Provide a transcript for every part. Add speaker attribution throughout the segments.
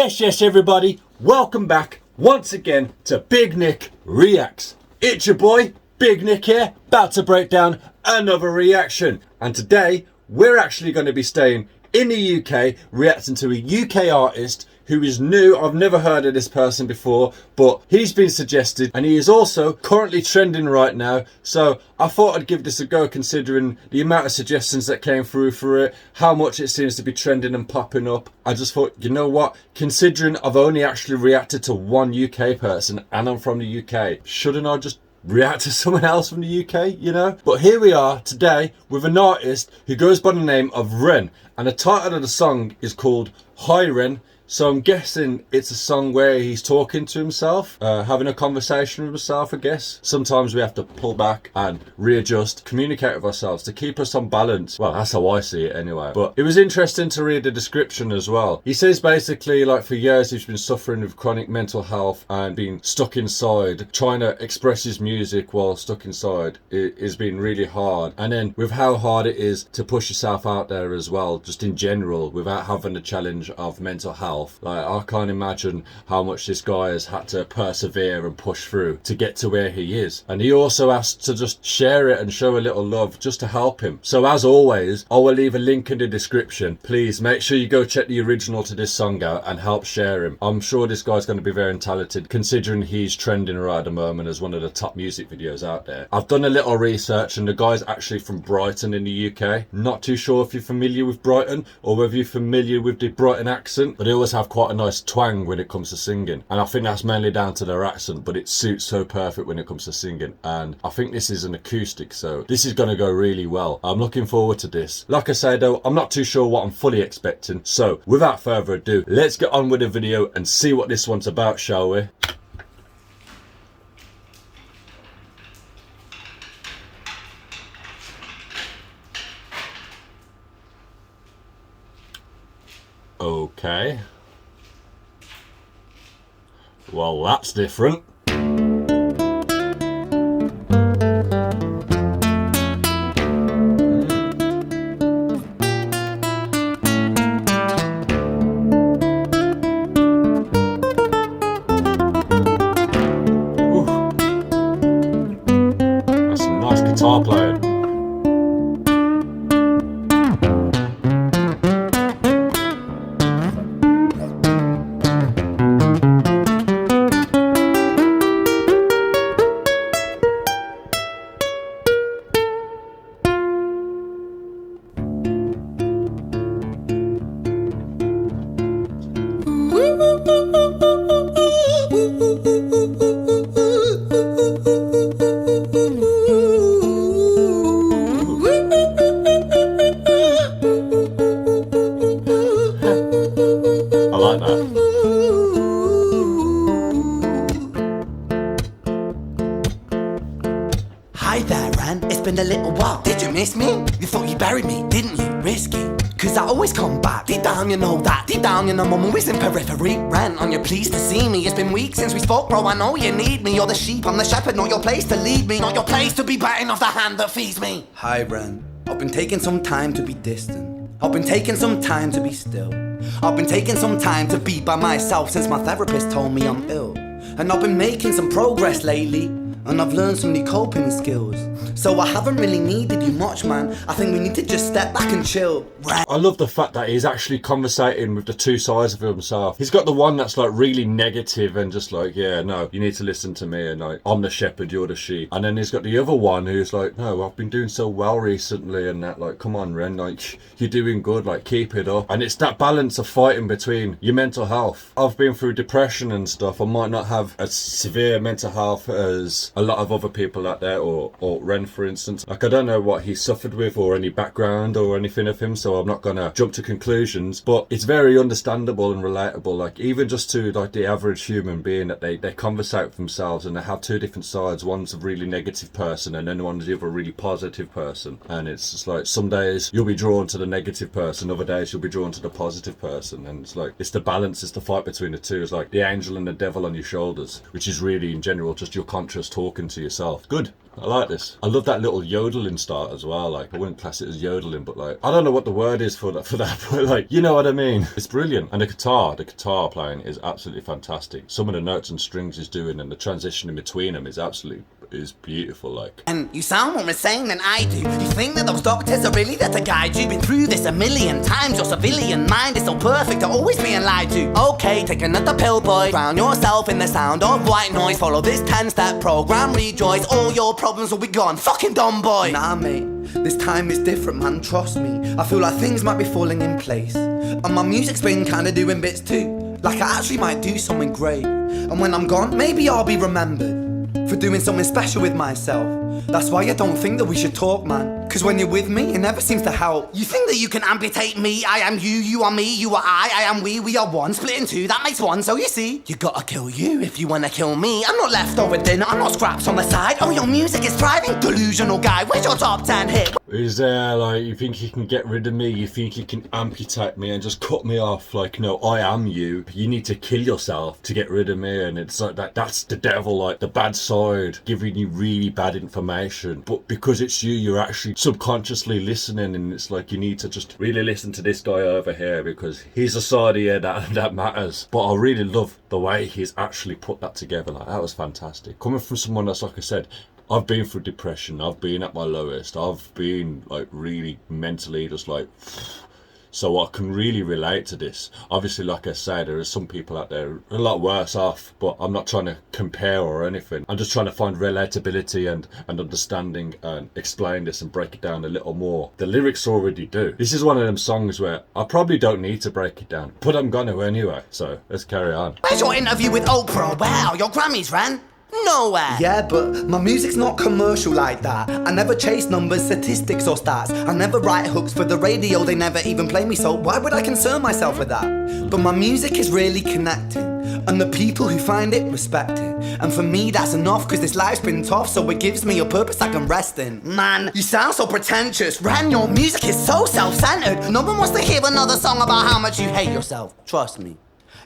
Speaker 1: Yes, everybody, welcome back once again to Big Nick Reacts. It's your boy, Big Nick here, about to break down another reaction. And today, we're actually going to be staying in the UK, reacting to a UK artist who is new. I've never heard of this person before, but he's been suggested and he is also currently trending right now. So I thought I'd give this a go, considering the amount of suggestions that came through for it, how much it seems to be trending and popping up. I just thought, you know what, considering I've only actually reacted to one UK person and I'm from the UK, shouldn't I just react to someone else from the UK, you know? But here we are today with an artist who goes by the name of Ren, and the title of the song is called Hi Ren. So I'm guessing it's a song where he's talking to himself, having a conversation with himself, I guess. Sometimes we have to pull back and readjust, communicate with ourselves to keep us on balance. Well, that's how I see it anyway. But it was interesting to read the description as well. He says basically, like, for years he's been suffering with chronic mental health and being stuck inside. Trying to express his music while stuck inside is been really hard. And then with how hard it is to push yourself out there as well, just in general, without having the challenge of mental health. Like, I can't imagine how much this guy has had to persevere and push through to get to where he is. And he also asked to just share it and show a little love just to help him. So as always, I will leave a link in the description. Please make sure you go check the original to this song out and help share him. I'm sure this guy's going to be very talented, considering he's trending right at the moment as one of the top music videos out there. I've done a little research and the guy's actually from Brighton in the UK. Not too sure if you're familiar with Brighton or whether you're familiar with the Brighton accent, but they always have quite a nice twang when it comes to singing, and I think that's mainly down to their accent, but it suits so perfect when it comes to singing. And I think this is an acoustic, so this is going to go really well. I'm looking forward to this. Like I say though, I'm not too sure what I'm fully expecting, so without further ado, let's get on with the video and see what this one's about, shall we? Okay. Well, that's different. Ooh. That's some nice guitar playing. I like that.
Speaker 2: Hi there, Ren. It's been a little while. Did you miss me? You thought you buried me, didn't you? Risky. Cause I always come back. Deep down you know that. Deep down you know I'm always in periphery. Ren, on your pleased to see me. It's been weeks since we spoke, bro. I know you need me. You're the sheep, I'm the shepherd. Not your place to lead me. Not your place to be biting off the hand that feeds me. Hi, Ren. I've been taking some time to be distant. I've been taking some time to be still. I've been taking some time to be by myself since my therapist told me I'm ill. And I've been making some progress lately, and I've learned some new coping skills. So I haven't really needed you much, man. I think we need to just step back and chill.
Speaker 1: I love the fact that he's actually conversating with the two sides of himself. He's got the one that's like really negative and just like, yeah, no, you need to listen to me, and like, I'm the shepherd, you're the sheep. And then he's got the other one who's like, no, I've been doing so well recently, and that, like, come on, Ren, like, you're doing good, like, keep it up. And it's that balance of fighting between your mental health. I've been through depression and stuff. I might not have as severe mental health as a lot of other people out there, or Ren, for instance. Like, I don't know what he suffered with or any background or anything of him, so I'm not gonna jump to conclusions, but it's very understandable and relatable, like, even just to like the average human being, that they conversate with themselves and they have two different sides. One's a really negative person and then one's the other really positive person, and it's just like some days you'll be drawn to the negative person, other days you'll be drawn to the positive person, and it's like, it's the balance, it's the fight between the two. It's like the angel and the devil on your shoulders, which is really in general just your conscious talking to yourself. Good. I like this. I love that little yodeling start as well. Like, I wouldn't class it as yodeling, but like, I don't know what the word is for that, but like, you know what I mean? It's brilliant. And the guitar playing is absolutely fantastic. Some of the notes and strings he's doing and the transition in between them is beautiful. Like,
Speaker 2: and you sound more insane than I do. You think that those doctors are really there to guide you? Been through this a million times. Your civilian mind is so perfect to always being lied to. Okay, take another pill, boy. Drown yourself in the sound of white noise. Follow this 10-step program, rejoice. All your problems will be gone. Fucking dumb boy. Nah, mate, this time is different, man. Trust me. I feel like things might be falling in place, and my music's been kinda doing bits too. Like I actually might do something great, and when I'm gone, maybe I'll be remembered for doing something special with myself. That's why I don't think that we should talk, man. Cause when you're with me, it never seems to help. You think that you can amputate me? I am you, you are me, you are I am we are one. Split in two, that makes one. So you see, you gotta kill you if you wanna kill me. I'm not leftover dinner, I'm not scraps on the side. Oh, your music is thriving, delusional guy. Where's your top 10 hit?
Speaker 1: is there like, you think you can get rid of me? You think you can amputate me and just cut me off? Like, no, I am you. You need to kill yourself to get rid of me. And it's like that's the devil, like the bad side, giving you really bad information. But because it's you, you're actually subconsciously listening, and it's like you need to just really listen to this guy over here because he's a side here that matters. But I really love the way he's actually put that together. Like, that was fantastic. Coming from someone that's, like I said, I've been through depression, I've been at my lowest, I've been like really mentally just like, so I can really relate to this. Obviously, like I said, there are some people out there a lot worse off, but I'm not trying to compare or anything. I'm just trying to find relatability and understanding and explain this and break it down a little more. The lyrics already do. This is one of them songs where I probably don't need to break it down, but I'm gonna anyway, so let's carry on.
Speaker 2: Where's your interview with Oprah? Wow, your Grammys ran nowhere. Yeah, but my music's not commercial like that. I never chase numbers, statistics or stats. I never write hooks for the radio, they never even play me, so why would I concern myself with that? But my music is really connecting, and the people who find it respect it. And for me that's enough, cause this life's been tough, so it gives me a purpose I can rest in. Man, you sound so pretentious. Ren, your music is so self-centered. No one wants to hear another song about how much you hate yourself. Trust me.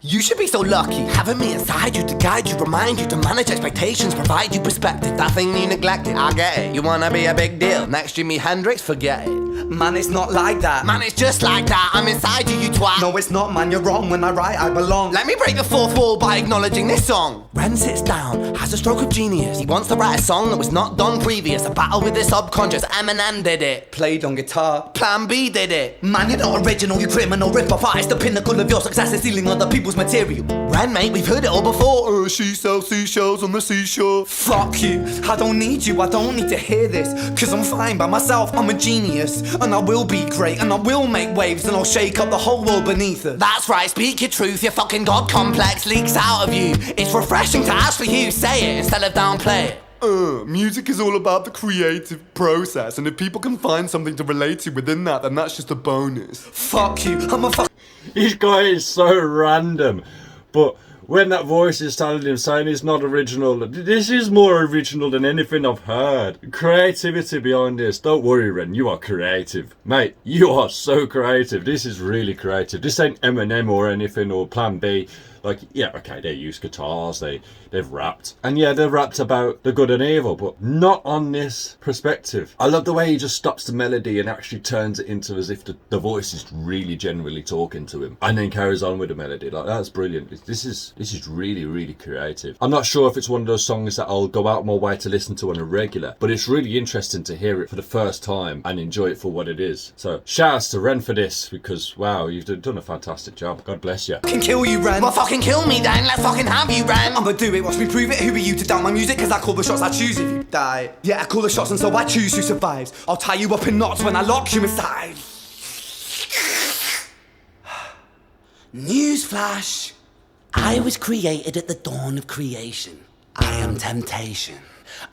Speaker 2: You should be so lucky, having me inside you to guide you, remind you to manage expectations, provide you perspective. That thing you neglected, I get it. You wanna be a big deal, next Jimi Hendrix, forget it. Man, it's not like that. Man, it's just like that. I'm inside you, you twat. No, it's not, man, you're wrong. When I write, I belong. Let me break the fourth wall by acknowledging this song. Ren sits down, has a stroke of genius. He wants to write a song that was not done previous. A battle with his subconscious, Eminem did it. Played on guitar, Plan B did it. Man, you're not original, you criminal rip-off artist. The pinnacle of your success is stealing other people's material. Ren, mate, we've heard it all before. She sells seashells on the seashore. Fuck you, I don't need you, I don't need to hear this. Cause I'm fine by myself, I'm a genius. And I will be great, and I will make waves, and I'll shake up the whole world beneath us. That's right, speak your truth, your fucking god complex leaks out of you. It's refreshing to actually hear you say it instead of downplay it.
Speaker 3: Music is all about the creative process, and if people can find something to relate to within that, then that's just a bonus.
Speaker 2: Fuck you, I'm a fuck.
Speaker 1: This guy is so random, but when that voice is telling him, saying it's not original, this is more original than anything I've heard. Creativity behind this. Don't worry, Ren, you are creative. Mate, you are so creative. This is really creative. This ain't Eminem or anything or Plan B. Like, yeah, okay, they use guitars, they've rapped. And yeah, they've rapped about the good and evil, but not on this perspective. I love the way he just stops the melody and actually turns it into as if the voice is really genuinely talking to him. And then carries on with the melody. Like, that's brilliant. This is really, really creative. I'm not sure if it's one of those songs that I'll go out my way to listen to on a regular, but it's really interesting to hear it for the first time and enjoy it for what it is. So, shouts to Ren for this, because, wow, you've done a fantastic job. God bless you.
Speaker 2: Can kill you, Ren. Well, fucking kill me then, let's fucking have you, Ren. I'ma do it, watch me prove it. Who are you to doubt my music? Cause I call the shots, I choose if you die. Yeah, I call the shots and so I choose who survives. I'll tie you up in knots when I lock you inside. Newsflash. I was created at the dawn of creation. I am temptation.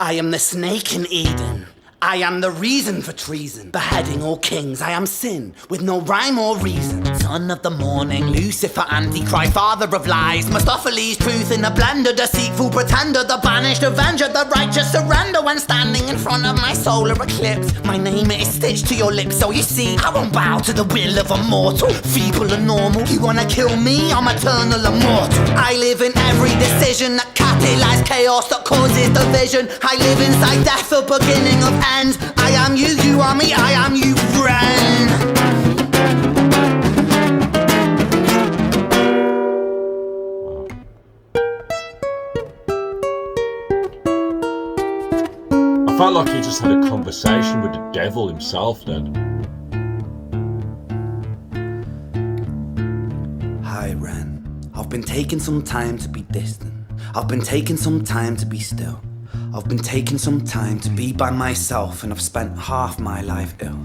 Speaker 2: I am the snake in Eden. I am the reason for treason. Beheading all kings, I am sin, with no rhyme or reason. So son of the morning, Lucifer, Antichrist, father of lies, Mephistopheles, truth in a blender, deceitful pretender, the banished avenger, the righteous surrender when standing in front of my solar eclipse. My name is stitched to your lips, so you see, I won't bow to the will of a mortal, feeble and normal. You wanna kill me? I'm eternal immortal. I live in every decision that catalyzes chaos, that causes division. I live inside death, the beginning of ends. I am you, you are me, I am you, Ren.
Speaker 1: I felt like he just had a conversation with the devil himself then.
Speaker 2: Hi Ren, I've been taking some time to be distant. I've been taking some time to be still. I've been taking some time to be by myself, and I've spent half my life ill.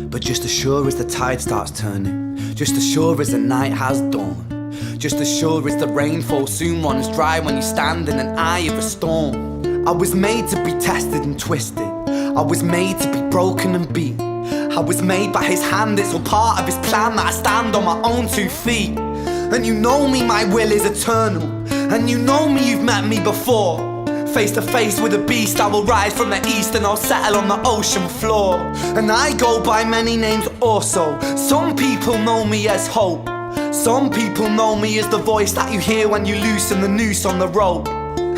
Speaker 2: But just as sure as the tide starts turning, just as sure as the night has dawned, just as sure as the rainfall soon runs dry when you stand in an eye of a storm. I was made to be tested and twisted. I was made to be broken and beat. I was made by his hand, it's all part of his plan that I stand on my own 2 feet. And you know me, my will is eternal. And you know me, you've met me before. Face to face with a beast, I will rise from the east and I'll settle on the ocean floor. And I go by many names also. Some people know me as hope. Some people know me as the voice that you hear when you loosen the noose on the rope.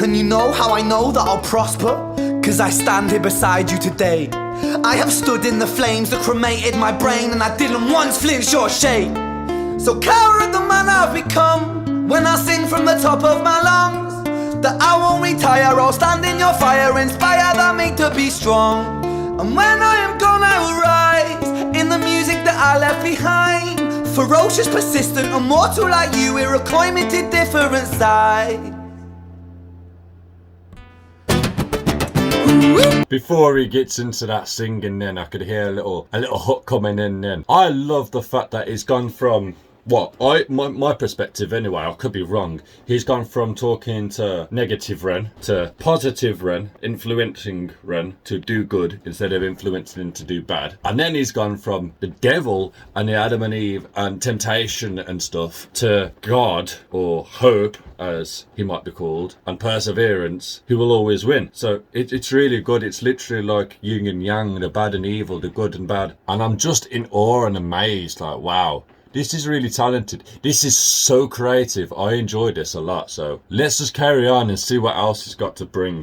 Speaker 2: And you know how I know that I'll prosper? 'Cause I stand here beside you today. I have stood in the flames that cremated my brain, and I didn't once flinch or shake. So cower at the man I've become when I sing from the top of my lungs, that I won't retire, I'll stand in your fire, inspire that me to be strong. And when I am gone I will rise in the music that I left behind. Ferocious, persistent, immortal like you, we're a climate different side.
Speaker 1: Before he gets into that singing then, I could hear a little hook coming in then. I love the fact that he's gone from, my perspective anyway, I could be wrong, he's gone from talking to negative Ren to positive Ren, influencing Ren to do good instead of influencing him to do bad. And then he's gone from the devil and the Adam and Eve and temptation and stuff to God, or hope as he might be called, and perseverance, who will always win. So it's really good. It's literally like yin and yang, the bad and evil, the good and bad. And I'm just in awe and amazed, like, wow. This is really talented. This is so creative. I enjoy this a lot. So let's just carry on and see what else he's got to bring.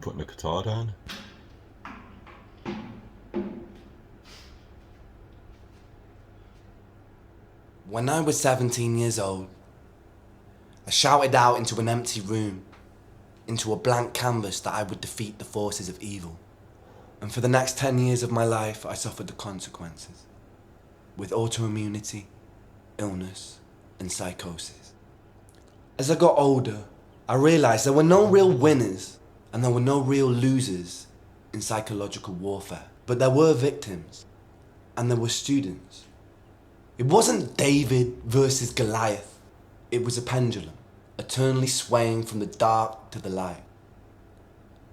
Speaker 1: Putting the guitar down.
Speaker 2: When I was 17 years old, I shouted out into an empty room, into a blank canvas, that I would defeat the forces of evil. And for the next 10 years of my life, I suffered the consequences, with autoimmunity, illness, and psychosis. As I got older, I realized there were no real winners and there were no real losers in psychological warfare. But there were victims, and there were students. It wasn't David versus Goliath. It was a pendulum, eternally swaying from the dark to the light.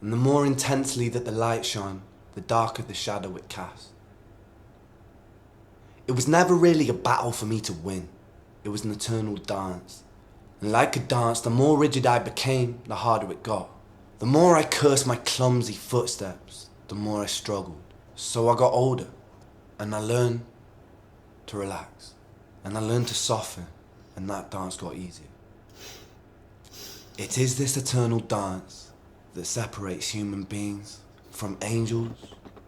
Speaker 2: And the more intensely that the light shone, the darker the shadow it cast. It was never really a battle for me to win. It was an eternal dance. And like a dance, the more rigid I became, the harder it got. The more I cursed my clumsy footsteps, the more I struggled. So I got older, and I learned to relax, and I learned to soften, and that dance got easier. It is this eternal dance that separates human beings from angels,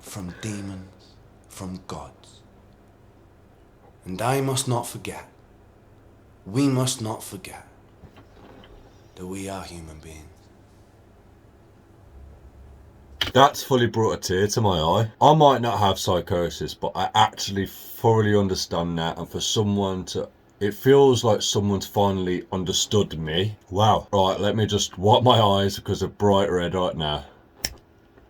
Speaker 2: from demons, from gods. And I must not forget, we must not forget that we are human beings.
Speaker 1: That's fully brought a tear to my eye. I might not have psychosis, but I actually thoroughly understand that. And for someone to, it feels like someone's finally understood me. Wow. Right, let me just wipe my eyes because they're bright red right now.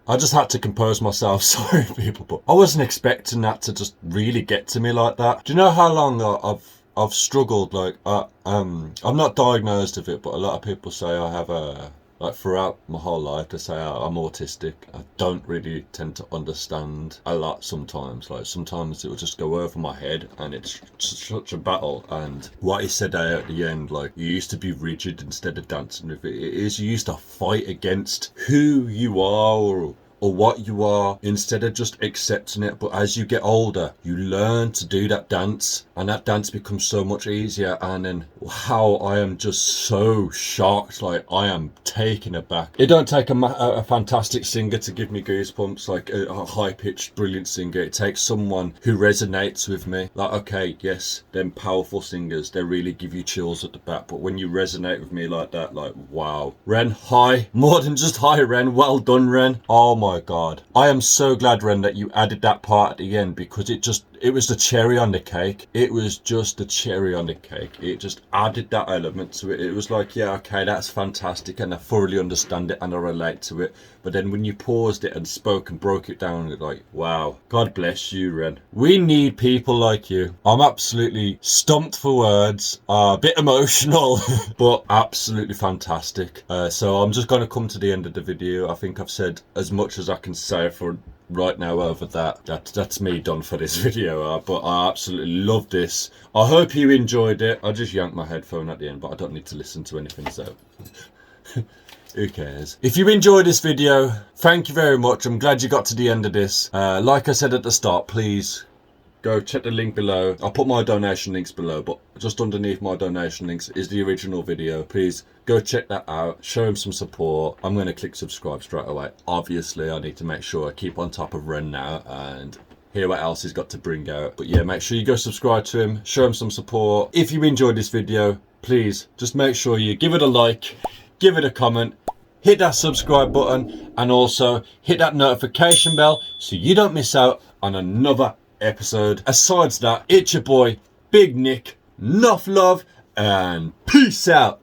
Speaker 1: I just had to compose myself. Sorry, people, but I wasn't expecting that to just really get to me like that. Do you know how long I've struggled? Like, I'm not diagnosed with it, but a lot of people say I have like throughout my whole life, they say I'm autistic. I don't really tend to understand a lot sometimes. Like sometimes it will just go over my head and it's such a battle. And what he said there at the end, like you used to be rigid instead of dancing with it. It is, you used to fight against who you are or what you are instead of just accepting it. But as you get older, you learn to do that dance and that dance becomes so much easier. And then wow, I am just so shocked. Like I am taken aback. It don't take a fantastic singer to give me goosebumps, like a high-pitched brilliant singer. It takes someone who resonates with me. Like okay, yes, them powerful singers, they really give you chills at the back, but when you resonate with me like that, like wow. Ren, hi. More than just hi Ren, well done Ren. Oh my god, I am so glad Ren that you added that part at the end, because it was the cherry on the cake. It was just the cherry on the cake. It just added that element to it. It was like, yeah, okay, that's fantastic and I thoroughly understand it and I relate to it. But then when you paused it and spoke and broke it down, it's like, wow, God bless you, Ren. We need people like you. I'm absolutely stumped for words, a bit emotional, but absolutely fantastic. So I'm just going to come to the end of the video. I think I've said as much as I can say for right now over that. That's me done for this video, but I absolutely love this. I hope you enjoyed it. I just yanked my headphone at the end, but I don't need to listen to anything, so who cares? If you enjoyed this video, thank you very much. I'm glad you got to the end of this. Like I said at the start, please go check the link below. I'll put my donation links below, but just underneath my donation links is the original video. Please go check that out. Show him some support. I'm going to click subscribe straight away. Obviously, I need to make sure I keep on top of Ren now and hear what else he's got to bring out. But yeah, make sure you go subscribe to him. Show him some support. If you enjoyed this video, please just make sure you give it a like, give it a comment, hit that subscribe button, and also hit that notification bell so you don't miss out on another episode. Asides that, it's your boy Big Nick. Enough love and peace out.